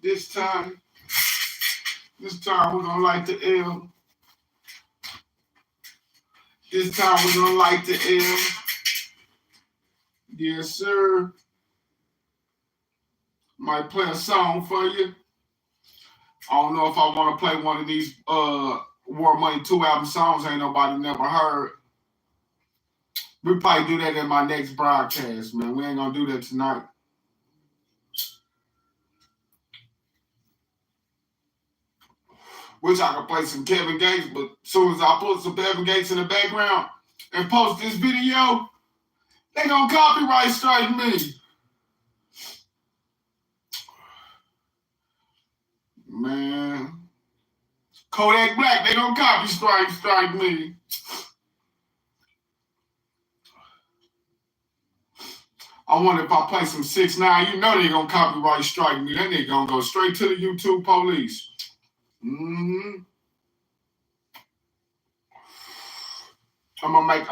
This time we're gonna light the L. This time we're gonna light the L. Yes, sir. Might play a song for you. I don't know if I want to play one of these War Money 2 album songs ain't nobody never heard. We probably do that in my next broadcast, man. We ain't gonna do that tonight. Wish I could play some Kevin Gates, but as soon as I put some Kevin Gates in the background and post this video, they gonna copyright strike me. Man. Kodak Black, they gonna copyright strike me. I wonder if I play some 6ix9ine, you know they gonna copyright strike me. Then they gonna go straight to the YouTube police. Mm-hmm. I'm gonna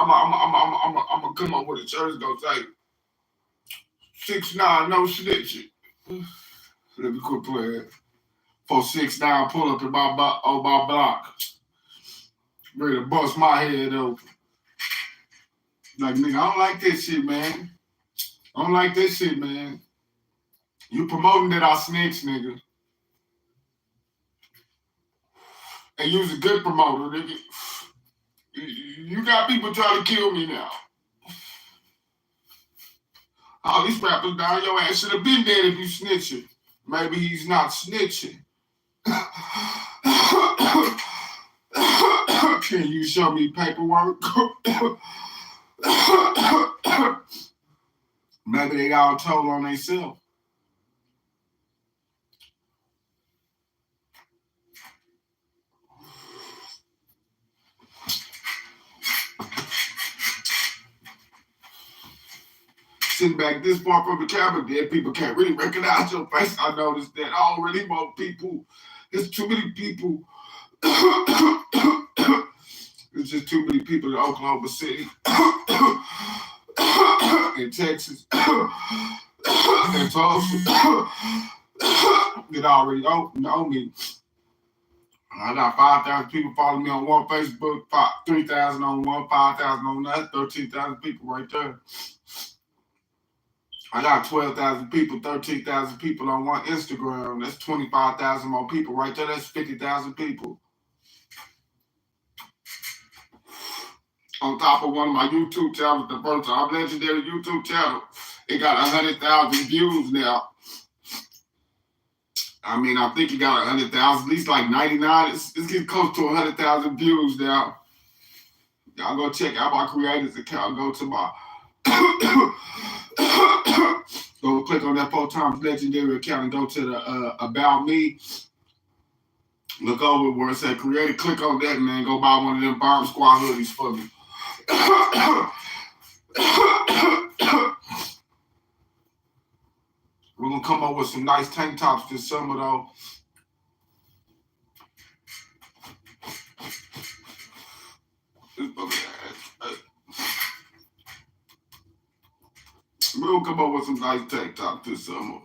come up with a church gonna say 6ix9ine, no snitching. Let me quit playing. For 6ix9ine, pull up in my block. Ready to bust my head open. Like, nigga, I don't like this shit, man. I don't like this shit, man. You promoting that I snitch, nigga. And you's a good promoter, nigga. You got people trying to kill me now. All these rappers down your ass should have been dead if you snitching. Maybe he's not snitching. Can you show me paperwork? Maybe they all told on themselves. Sitting back this far from the camera, dead people can't really recognize your face. I noticed that already more people. There's too many people. There's just too many people in Oklahoma City, in Texas, in Tulsa that already know me. I got 5,000 people following me on one Facebook, 3,000 on one, 5,000 on that, 13,000 people right there. I got 12,000 people, 13,000 people on one Instagram. That's 25,000 more people right there. That's 50,000 people. On top of one of my YouTube channels, the first time legendary YouTube channel, it got 100,000 views now. I mean, I think it got 100,000, at least like 99. It's getting close to 100,000 views now. Y'all go check out my creators account. Go to my go click on that 4x legendary account and go to the About Me. Look over where it said creator. Click on that, man. Go buy one of them Bomb Squad hoodies for me. We're gonna come up with some nice tank tops this summer, though. We're gonna come up with some nice tank tops this summer.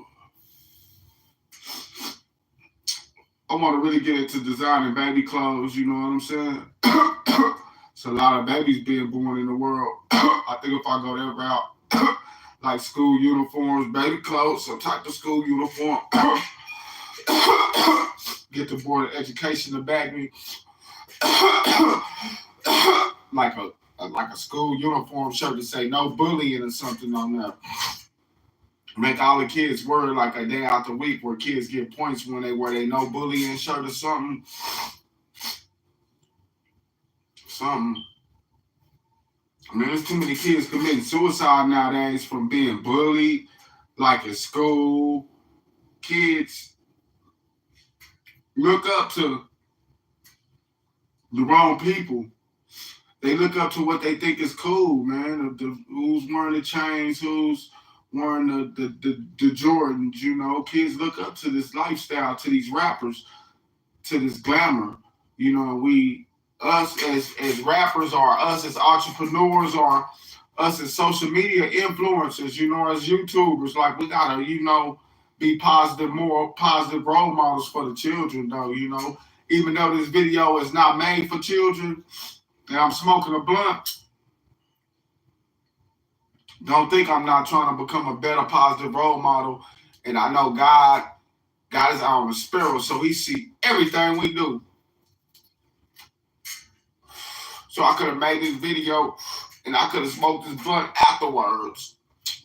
I want to really get into designing baby clothes, you know what I'm saying? It's a lot of babies being born in the world. I think if I go that route, like school uniforms, baby clothes, some type of school uniform, get the Board of Education to back me, like a school uniform shirt to say no bullying or something on that. Make all the kids wear like a day out the week where kids get points when they wear their no bullying shirt or something. I mean, there's too many kids committing suicide nowadays from being bullied, like in school. Kids look up to the wrong people. They look up to what they think is cool, man. Who's wearing the chains, who's wearing the Jordans, you know. Kids look up to this lifestyle, to these rappers, to this glamour. You know, us as rappers, or us as entrepreneurs, or us as social media influencers, you know, as YouTubers, like we gotta, you know, be positive, more positive role models for the children, though, you know. Even though this video is not made for children, and I'm smoking a blunt, don't think I'm not trying to become a better positive role model. And I know God is our spirit, so he see everything we do. So I could have made this video and I could have smoked this blunt afterwards,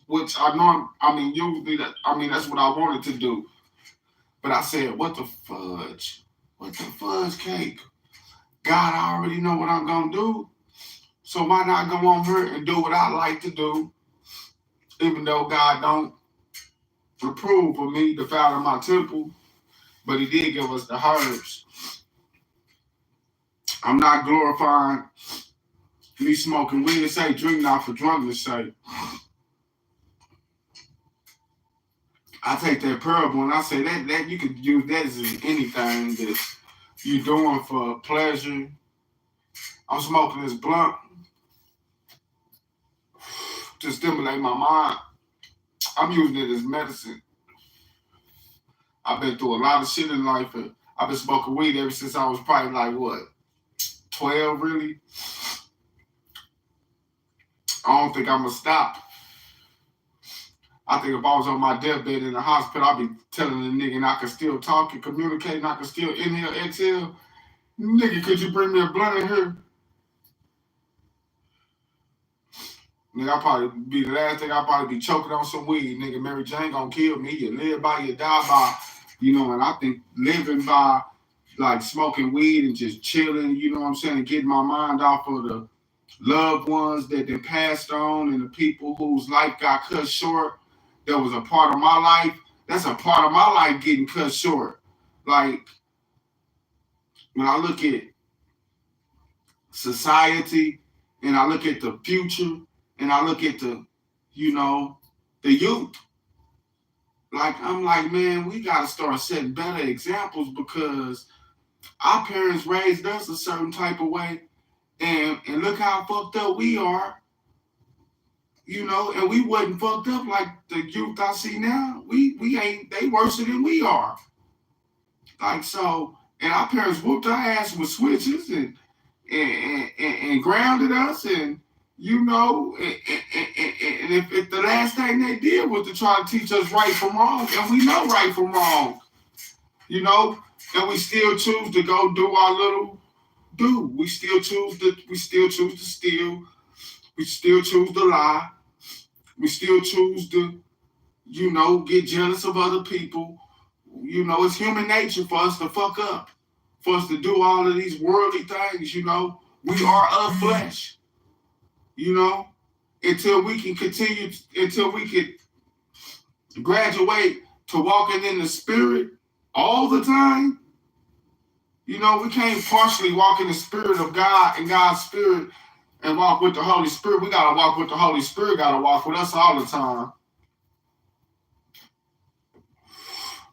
which usually that's what I wanted to do. But I said, what the fudge? What the fudge cake? God, I already know what I'm going to do. So why not go on here and do what I like to do, even though God don't approve of me defiling my temple, but he did give us the herbs. I'm not glorifying me smoking weed. It say drink not for drunkenness sake. I take that parable and I say that you could use that as anything that you're doing for pleasure. I'm smoking this blunt to stimulate my mind. I'm using it as medicine. I've been through a lot of shit in life. And I've been smoking weed ever since I was probably like, what, 12 really? I don't think I'm going to stop. I think if I was on my deathbed in the hospital, I'd be telling the nigga and I could still talk and communicate and I could still inhale, exhale. Nigga, could you bring me a blunt in here? Nigga, I'll probably be the last thing. I'll probably be choking on some weed. Nigga, Mary Jane gonna kill me. You live by, you die by. You know, and I think living by, like, smoking weed and just chilling, you know what I'm saying, and getting my mind off of the loved ones that they passed on and the people whose life got cut short, that was a part of my life. That's a part of my life getting cut short. Like, when I look at society and I look at the future and I look at the, you know, the youth, like, I'm like, man, we got to start setting better examples because our parents raised us a certain type of way, and look how fucked up we are, you know, and we wasn't fucked up like the youth I see now. We ain't, they worse than we are. Like, so, and our parents whooped our ass with switches and grounded us, and, you know, and if the last thing they did was to try to teach us right from wrong, and we know right from wrong, you know, and we still choose to go do our little do. We still choose to steal. We still choose to lie. We still choose to, you know, get jealous of other people. You know, it's human nature for us to fuck up, for us to do all of these worldly things, you know. We are of flesh, you know, until we can graduate to walking in the spirit all the time. You know, we can't partially walk in the spirit of God and God's spirit and walk with the Holy Spirit. We got to walk with the Holy Spirit, got to walk with us all the time.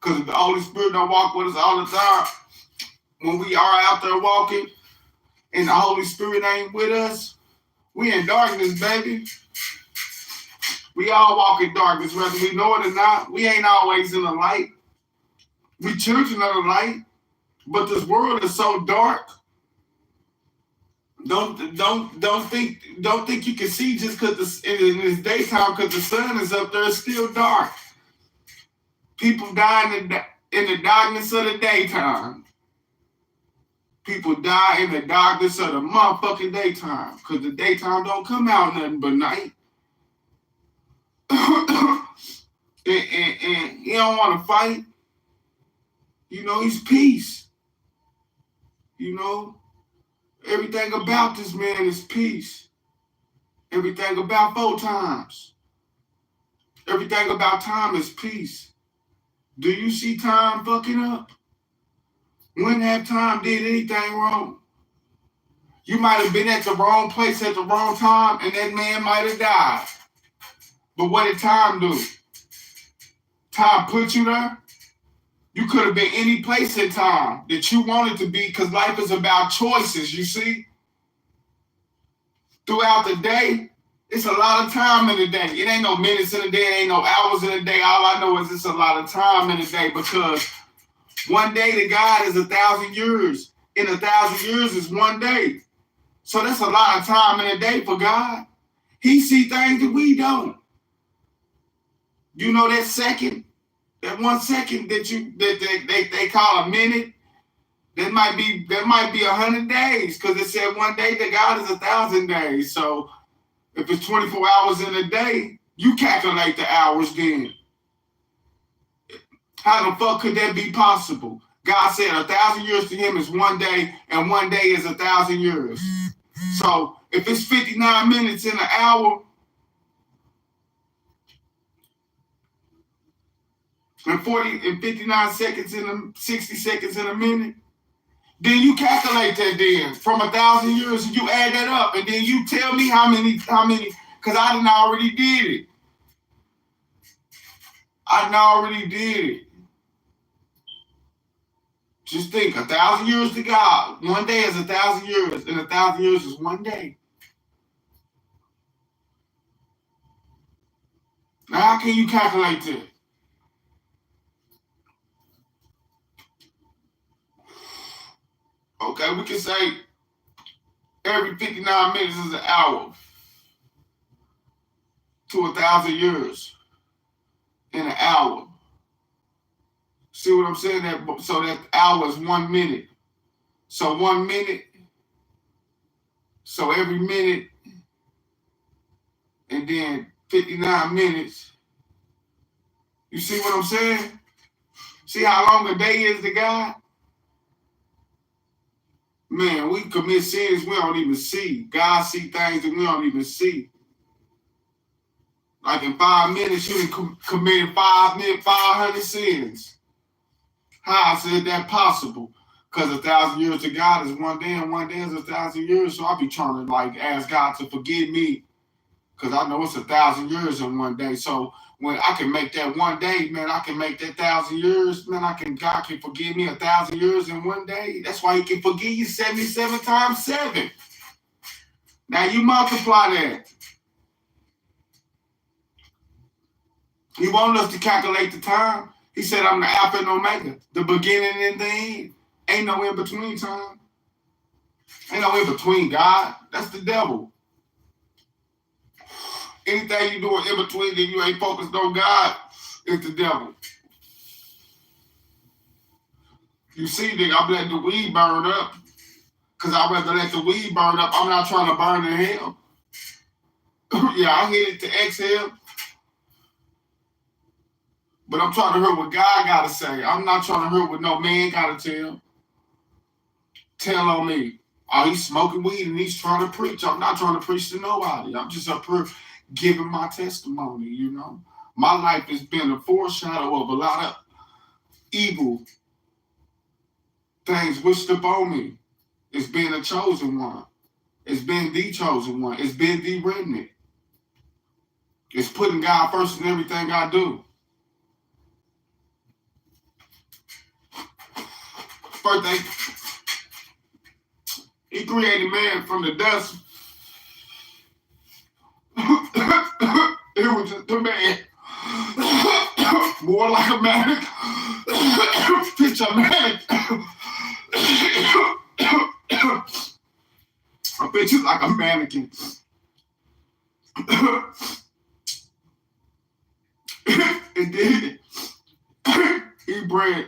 Because if the Holy Spirit don't walk with us all the time, when we are out there walking and the Holy Spirit ain't with us, we in darkness, baby. We all walk in darkness, whether we know it or not. We ain't always in the light. We children of the light, but this world is so dark. Don't think you can see just because in this daytime, because the sun is up there. It's still dark. People die in the darkness of the daytime. People die in the darkness of the motherfucking daytime, because the daytime don't come out nothing but night. and he don't want to fight. You know, he's peace. You know, everything about this man is peace. Everything about four times. Everything about time is peace. Do you see time fucking up? When have time did anything wrong? You might have been at the wrong place at the wrong time, and that man might have died. But what did time do? Time put you there? You could have been any place in time that you wanted to be, because life is about choices, you see? Throughout the day, It's a lot of time in the day. It ain't no minutes in the day. It ain't no hours in the day. All I know is it's a lot of time in the day, because one day to God is 1,000 years. And 1,000 years is one day. So that's a lot of time in a day for God. He see things that we don't. You know that second, that 1 second that they call a minute, that might be 100 days, because it said one day to God is 1,000 days. So if it's 24 hours in a day, you calculate the hours then. How the fuck could that be possible? God said 1,000 years to him is one day, and one day is 1,000 years. So if it's 59 minutes in an hour, and 59 seconds in a 60 seconds in a minute, then you calculate that then from 1,000 years, and you add that up, and then you tell me how many, because I done already did it. Just think, 1,000 years to God. One day is 1,000 years, and 1,000 years is one day. Now, how can you calculate that? Okay, we can say every 59 minutes is an hour to 1,000 years in an hour. See what I'm saying? So that hour is 1 minute. So 1 minute, so every minute, and then 59 minutes. You see what I'm saying? See how long a day is to God? Man, we commit sins we don't even see. God see things that we don't even see. Like in 5 minutes, you committed 500 sins. How is that possible? Because 1,000 years to God is one day, and one day is 1,000 years. So I be trying to ask God to forgive me, because I know it's 1,000 years in one day. So when I can make that one day, man, I can make that 1,000 years, man. God can forgive me 1,000 years in one day. That's why He can forgive you 77 times 7. Now you multiply that. He wanted us to calculate the time. He said, I'm the Alpha and Omega, the beginning and the end. Ain't no in between time. Ain't no in between God. That's the devil. Anything you doing in between that you ain't focused on God, it's the devil. You see, nigga, I'm letting the weed burn up, because I'd rather let the weed burn up. I'm not trying to burn in hell. Yeah, I hit it to exhale, but I'm trying to hear what God got to say. I'm not trying to hear what no man got to tell on me. Oh, he's smoking weed and he's trying to preach. I'm not trying to preach to nobody. I'm just up here giving my testimony, you know. My life has been a foreshadow of a lot of evil things wished upon me. It's been a chosen one. It's been the chosen one. It's been the remnant. It's putting God first in everything I do. First thing, He created man from the dust. It was just a man. More like a manic. Picture manic. I picture like a mannequin. And then He bred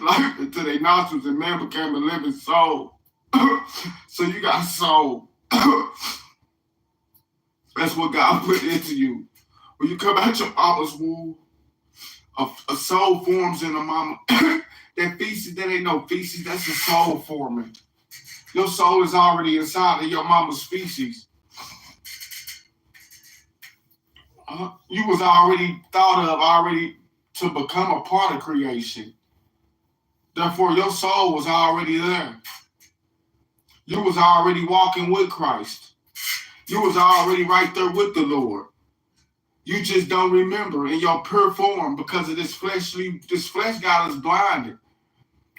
life into their nostrils, and man became a living soul. So you got a soul. That's what God put into you. When you come out your mama's womb, a soul forms in a mama. That feces, that ain't no feces, that's a soul forming. Your soul is already inside of your mama's feces. You was already thought of to become a part of creation. Therefore, your soul was already there. You was already walking with Christ. You was already right there with the Lord. You just don't remember in your pure form because of this flesh got us blinded.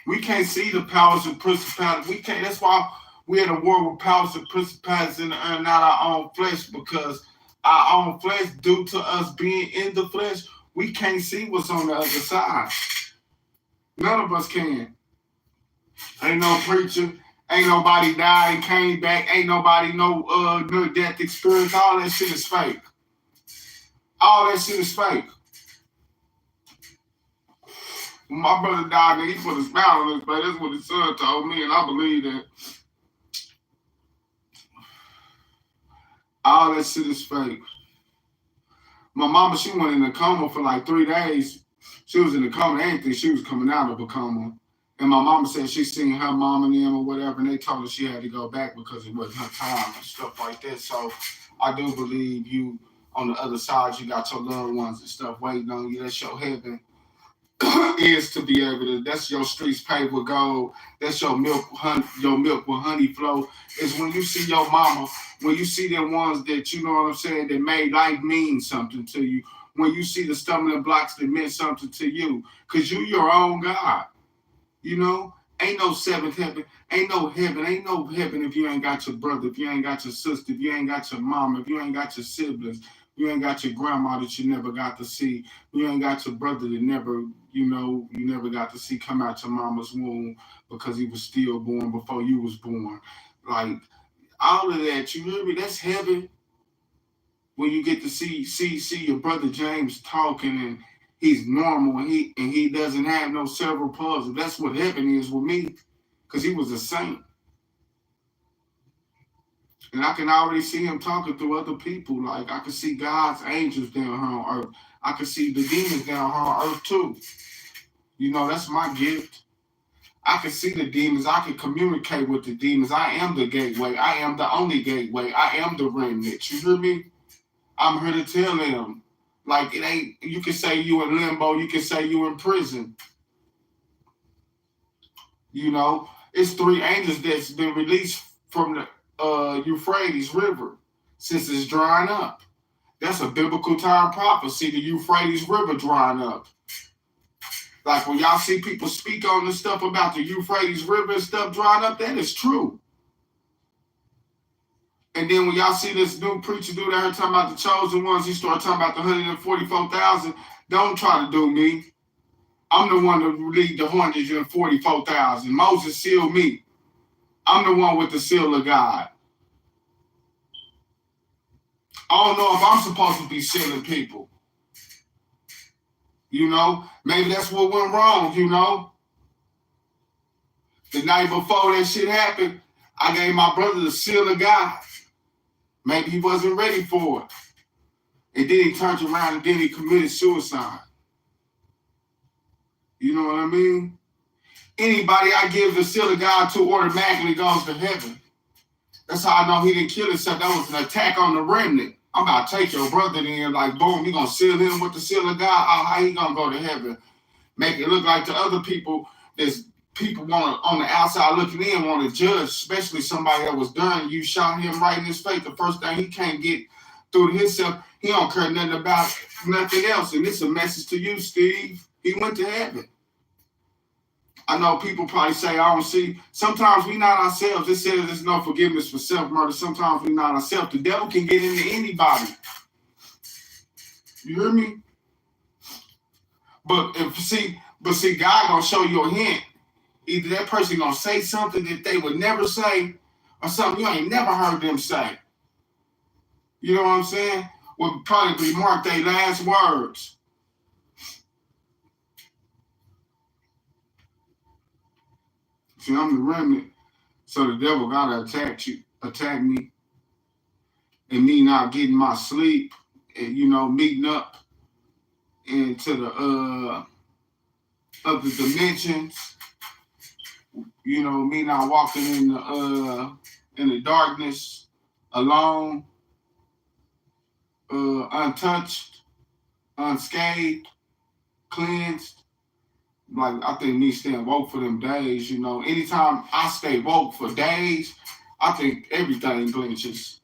We can't see the powers of principality. We can't. That's why We at a war with powers and principalities in the earth, not our own flesh, because our own flesh, due to us being in the flesh, we can't see what's on the other side. None of us can. Ain't no preacher. Ain't nobody died and came back. Ain't nobody no death experience. All that shit is fake. All that shit is fake. When my brother died, and he put a smile on his face. That's what his son told me, and I believe that. All that shit is fake. My mama, she went in a coma for like 3 days. She was in a coma. They didn't think she was coming out of a coma. And my mama said she seen her mom and them or whatever, and they told her she had to go back because it wasn't her time and stuff like that. So I do believe you on the other side, you got your loved ones and stuff waiting on you. That's your heaven. Is to be able to, that's your streets paved with gold, that's your milk with honey flow, is when you see your mama, when you see them ones that, you know what I'm saying, that made life mean something to you, when you see the stumbling blocks that meant something to you, because you your own God, you know. Ain't no seventh heaven, ain't no heaven if you ain't got your brother, if you ain't got your sister, if you ain't got your mama, if you ain't got your siblings, you ain't got your grandma that you never got to see, you ain't got your brother that never, you know, you never got to see come out your mama's womb because he was stillborn before you was born. Like, all of that, you hear me? That's heaven. When you get to see your brother James talking and he's normal and he doesn't have no cerebral palsy. That's what heaven is with me, because he was a saint. And I can already see him talking to other people. Like, I can see God's angels down here on earth. I can see the demons down here on earth too. You know, that's my gift. I can see the demons. I can communicate with the demons. I am the gateway. I am the only gateway. I am the remnant. You hear me? I'm here to tell them. Like, it ain't, you can say you in limbo. You can say you in prison. You know, it's 3 angels that's been released from the Euphrates River since it's drying up. That's a biblical time prophecy, the Euphrates River drying up. Like, when y'all see people speak on this stuff about the Euphrates River and stuff drying up, that is true. And then when y'all see this new preacher do that, talking about the chosen ones, he started talking about the 144,000. Don't try to do me. I'm the one to lead the 144,000. Moses sealed me. I'm the one with the seal of God. I don't know if I'm supposed to be sealing people. You know, maybe that's what went wrong, you know. The night before that shit happened, I gave my brother the seal of God. Maybe he wasn't ready for it. And then he turned around and then he committed suicide. You know what I mean? Anybody I give the seal of God to automatically goes to heaven. That's how I know he didn't kill himself. That was an attack on the remnant. I'm about to take your brother in, like, boom, you gonna seal him with the seal of God? Oh, how he gonna go to heaven? Make it look like the other people, there's people want on the outside looking in want to judge, especially somebody that was done. You shot him right in his face. The first thing he can't get through to himself, he don't care nothing about nothing else. And this is a message to you, Steve. He went to heaven. I know people probably say, I don't see. Sometimes we not ourselves. It says there's no forgiveness for self-murder. Sometimes we not ourselves. The devil can get into anybody. You hear me? But see, God gonna show you a hint. Either that person gonna say something that they would never say, or something you ain't never heard them say. You know what I'm saying? Would probably mark their last words. See, I'm the remnant, so the devil gotta attack me, and me not getting my sleep, and meeting up into the other dimensions. Me not walking in the darkness alone, untouched, unscathed, cleansed. Like, I think me staying woke for them days, anytime I stay woke for days, I think everything glitches.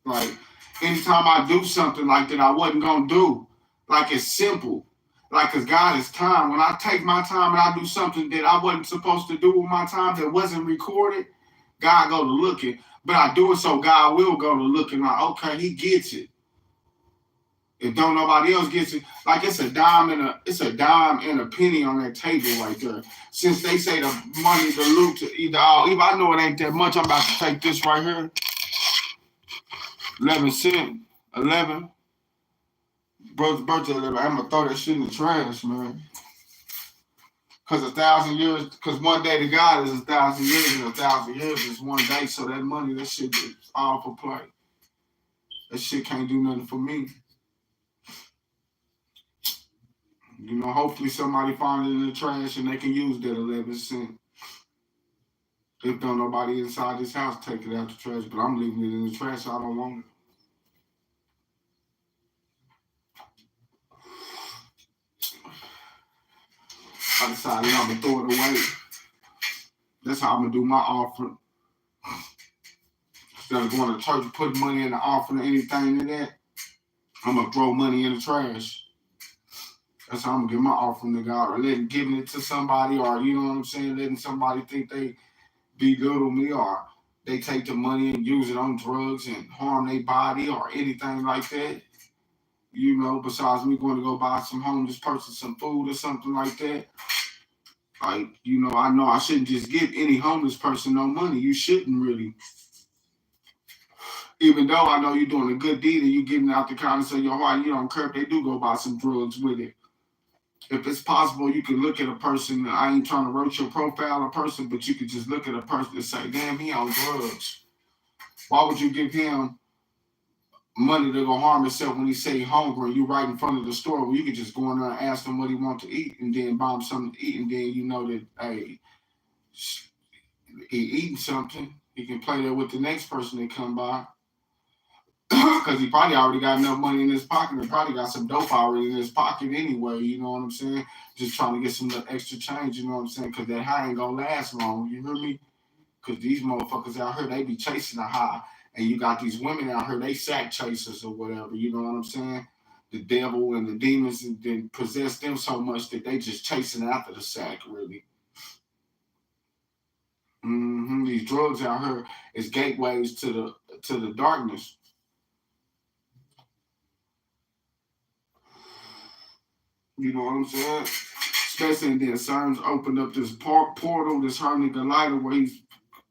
Like, anytime I do something like that I wasn't gonna do, like, it's simple. Like, cause God is time. When I take my time and I do something that I wasn't supposed to do with my time that wasn't recorded, God go to looking, but I do it so God will go to looking like, okay, he gets it. If don't nobody else gets it, like it's a dime and a penny on that table right there. Since they say the money, the loot to either all, even I know it ain't that much. I'm about to take this right here, 11 cents, 11. Brother's birthday, 11. I'm gonna throw that shit in the trash, man. Cause 1,000 years, cause one day to God is 1,000 years, and 1,000 years is one day. So that money, that shit is all for play. That shit can't do nothing for me. You know, hopefully somebody find it in the trash and they can use that 11 cents. If don't nobody inside this house take it out the trash, but I'm leaving it in the trash. I don't want it. I decided I'm gonna throw it away. That's how I'm gonna do my offering. Instead of going to church and putting money in the offering or anything like that, I'm gonna throw money in the trash. That's how I'm gonna give my offering to God, or giving it to somebody, or you know what I'm saying, letting somebody think they belittle me, or they take the money and use it on drugs and harm their body or anything like that. You know, besides me going to go buy some homeless person some food or something like that. Like, you know I shouldn't just give any homeless person no money. You shouldn't really. Even though I know you're doing a good deed and you giving out the kindness of your heart, you don't care if they do go buy some drugs with it. If it's possible, you can look at a person. I ain't trying to wrote your profile a person, but you could just look at a person and say, damn, he on drugs. Why would you give him money to go harm himself when he say hungry? You right in front of the store where you could just go in there and ask him what he want to eat and then buy him something to eat, and then you know that, hey, he eating something. He can play that with the next person that come by. Because he probably already got enough money in his pocket and probably got some dope already in his pocket anyway, you know what I'm saying? Just trying to get some extra change, you know what I'm saying? Because that high ain't going to last long, you hear me? Because these motherfuckers out here, they be chasing a high. And you got these women out here, they sack chasers or whatever, you know what I'm saying? The devil and the demons and then possess them so much that they just chasing after the sack, really. These drugs out here is gateways to the darkness. You know what I'm saying? Especially in then Cerns opened up this portal, this her nigga lighter where he's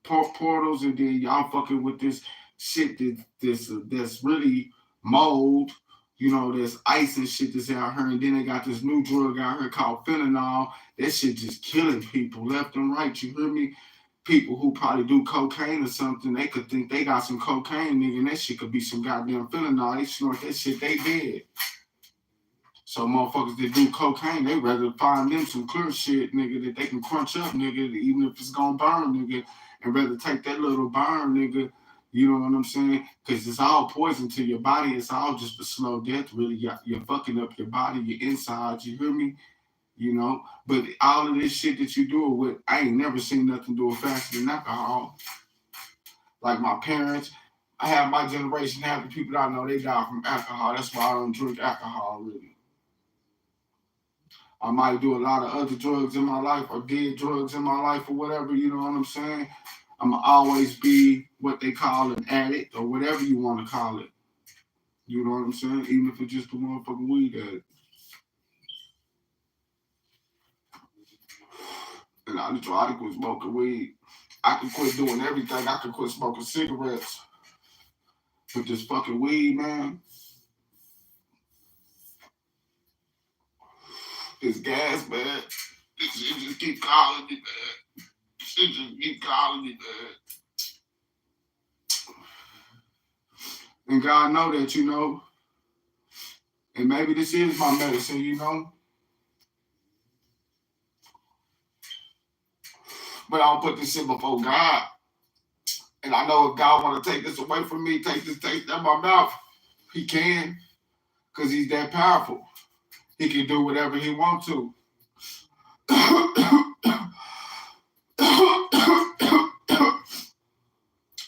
portals, and then y'all fucking with this shit that's really mold. You know, there's ice and shit that's out here, and then they got this new drug out here called fentanyl. That shit just killing people left and right. You hear me? People who probably do cocaine or something, they could think they got some cocaine, nigga, and that shit could be some goddamn fentanyl. They snort that shit, they dead. So motherfuckers that do cocaine, they rather find them some clear shit, nigga, that they can crunch up, nigga, even if it's gonna burn, nigga, and rather take that little burn, nigga. You know what I'm saying? Because it's all poison to your body. It's all just a slow death, really. You're fucking up your body, your insides. You hear me? You know? But all of this shit that you do with, I ain't never seen nothing do it faster than alcohol. Like my parents, I have my generation, half the people that I know, they die from alcohol. That's why I don't drink alcohol, really. I might do a lot of other drugs in my life or did drugs in my life or whatever, you know what I'm saying? I'm going to always be what they call an addict or whatever you want to call it. You know what I'm saying? Even if it's just a motherfucking weed addict. And I just try to quit smoking weed. I can quit doing everything. I can quit smoking cigarettes. But this fucking weed, man, this gas, man, this shit just keep calling me, man. Shit just keep calling me, man. And God know that, you know. And maybe this is my medicine, you know. But I'll put this shit before God. And I know if God want to take this away from me, take this taste out of my mouth, he can. Because he's that powerful. He can do whatever he wants to.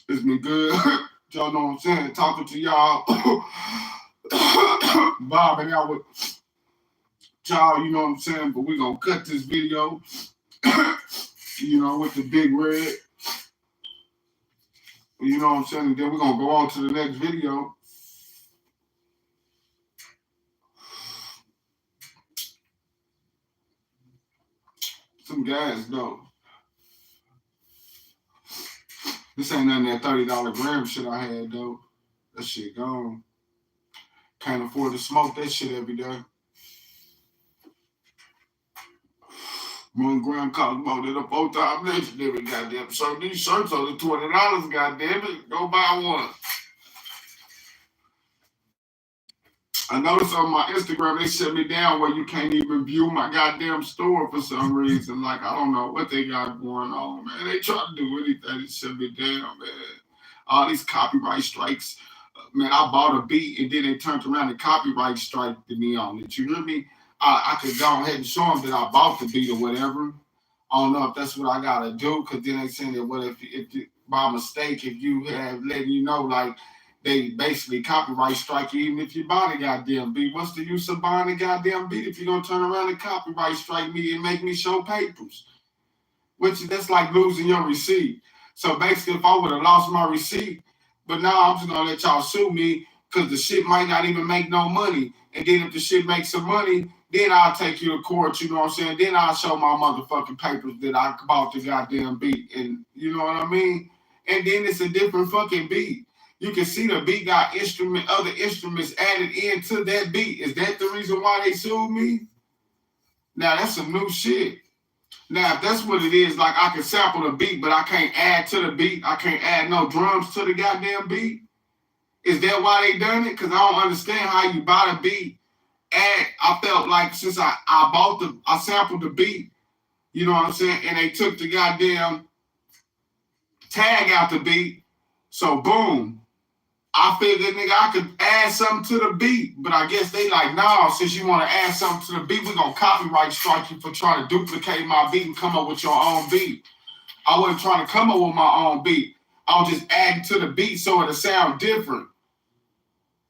It's been good. Y'all know what I'm saying? Talking to y'all. Bobbing out with y'all, you know what I'm saying? But we're going to cut this video, you know, with the big red. You know what I'm saying? And then we're gonna go on to the next video. Some gas though. This ain't nothing that $30 gram shit I had though. That shit gone. Can't afford to smoke that shit every day. 1 gram costs more than a 4-time legendary, goddamn. So these shirts are the $20, goddamn it. Go buy one. I noticed on my Instagram they shut me down where you can't even view my goddamn store for some reason. Like, I don't know what they got going on, man. They try to do anything to shut me down, man. All these copyright strikes. Man, I bought a beat and then they turned around and copyright strike me on it. You hear me? I could go ahead and show them that I bought the beat or whatever. I don't know if that's what I gotta do, because then they saying that, well, if by mistake, if you have letting you know, like, they basically copyright strike you even if you buy the goddamn beat. What's the use of buying the goddamn beat if you're gonna turn around and copyright strike me and make me show papers? That's like losing your receipt. So basically, if I would have lost my receipt, but now I'm just gonna let y'all sue me because the shit might not even make no money. And then if the shit makes some money, then I'll take you to court, you know what I'm saying? Then I'll show my motherfucking papers that I bought the goddamn beat. And you know what I mean? And then it's a different fucking beat. You can see the beat got other instruments added into that beat. Is that the reason why they sued me? Now that's some new shit. Now, if that's what it is, like I can sample the beat, but I can't add to the beat. I can't add no drums to the goddamn beat. Is that why they done it? Because I don't understand how you buy the beat. And I felt like since I sampled the beat, you know what I'm saying? And they took the goddamn tag out the beat. So boom. I figured, nigga, I could add something to the beat. But I guess they like, nah, since you want to add something to the beat, we're going to copyright strike you for trying to duplicate my beat and come up with your own beat. I wasn't trying to come up with my own beat. I was just adding to the beat so it'll sound different.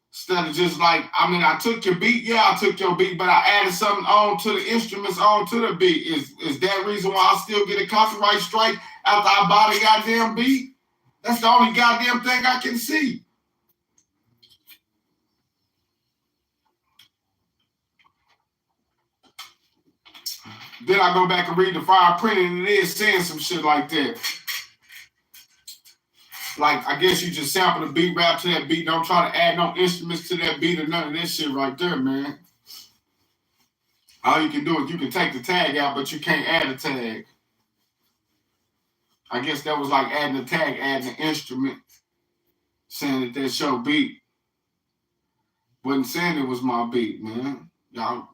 Instead of just like, I mean, I took your beat. Yeah, I took your beat, but I added something on to the instruments, on to the beat. Is that reason why I still get a copyright strike after I buy the goddamn beat? That's the only goddamn thing I can see. Then I go back and read the fine print, and it is saying some shit like that. Like, I guess you just sample the beat, rap to that beat. Don't try to add no instruments to that beat or none of that shit right there, man. All you can do is you can take the tag out, but you can't add a tag. I guess that was like adding a tag, adding an instrument, saying that that's your beat. Wasn't saying it was my beat, man. Y'all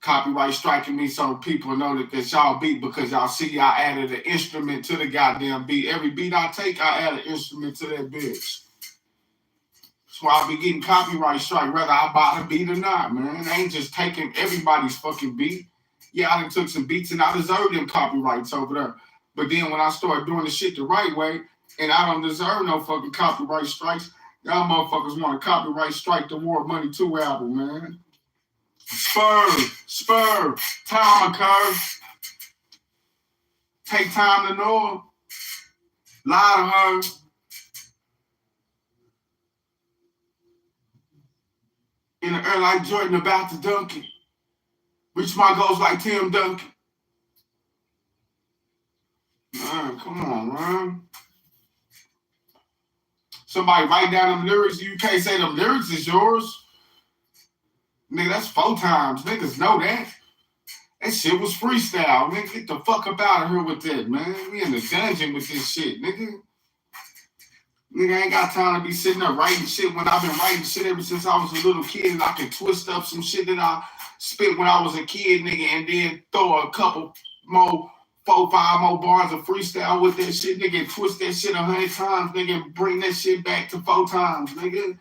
copyright striking me so people know that that's y'all beat because y'all see I added an instrument to the goddamn beat. Every beat I take, I add an instrument to that bitch. That's why I be getting copyright strike whether I buy the beat or not, man. I ain't just taking everybody's fucking beat. Yeah, I done took some beats and I deserve them copyrights over there. But then when I start doing the shit the right way and I don't deserve no fucking copyright strikes, y'all motherfuckers want to copyright strike the War Money 2 album, man. Spur, time occur. Take time to know her. Lie to her. In the air like Jordan about to dunk it. Reach my goals like Tim Duncan. Man, come on, man. Somebody write down them lyrics. You can't say them lyrics is yours. Nigga, that's 4 times. Niggas know that. That shit was freestyle. Nigga, get the fuck up out of here with that, man. We in the dungeon with this shit, nigga. Nigga, I ain't got time to be sitting there writing shit when I've been writing shit ever since I was a little kid, and I can twist up some shit that I spit when I was a kid, nigga, and then throw a couple more, 4, 5 more bars of freestyle with that shit, nigga, and twist that shit 100 times, nigga, and bring that shit back to 4 times, nigga.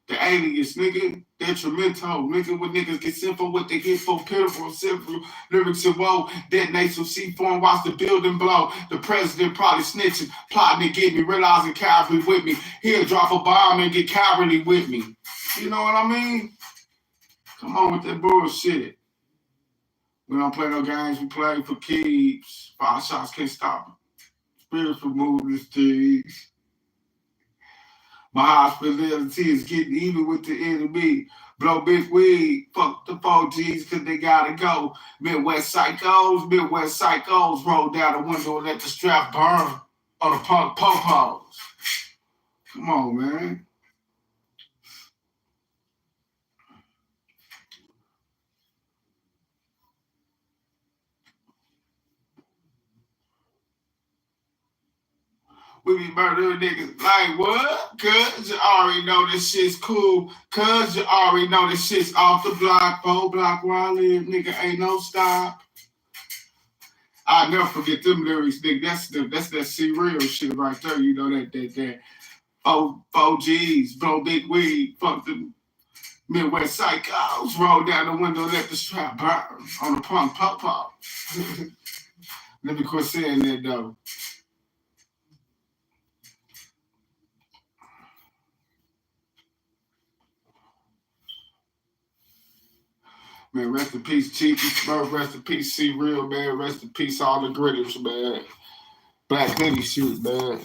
The alias, nigga, detrimental, nigga, when niggas get sent for what they get for, pitiful, simple lyrics and woe, detonate some C4 watch the building blow. The president probably snitching, plotting to get me, realizing cowardly with me. He'll drop a bomb and get cowardly with me. You know what I mean? Come on with that bullshit. We don't play no games, we play for keeps. 5 shots can't stop it. Spiritual movements, tease. My hospitality is getting even with the enemy. Blow big weed, fuck the 4Gs cause they gotta go. Midwest psychos roll down the window and let the strap burn on the punk popos. Come on, man. We be murdering niggas like what? Cause you already know this shit's cool. Cause you already know this shit's off the block. 4 block where I live, nigga, ain't no stop. I'll never forget them lyrics, nigga. That's that C-Real shit right there. You know that 4Gs, blow big weed, fuck the Midwest psychos, roll down the window, let the strap burn on the punk pop. Let me quit saying that though. Man, rest in peace, Cheeky Smurf. Rest in peace, C-Real, man. Rest in peace, all the gritters, man. Black hoodie shit, man.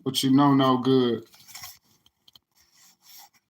But you know no good.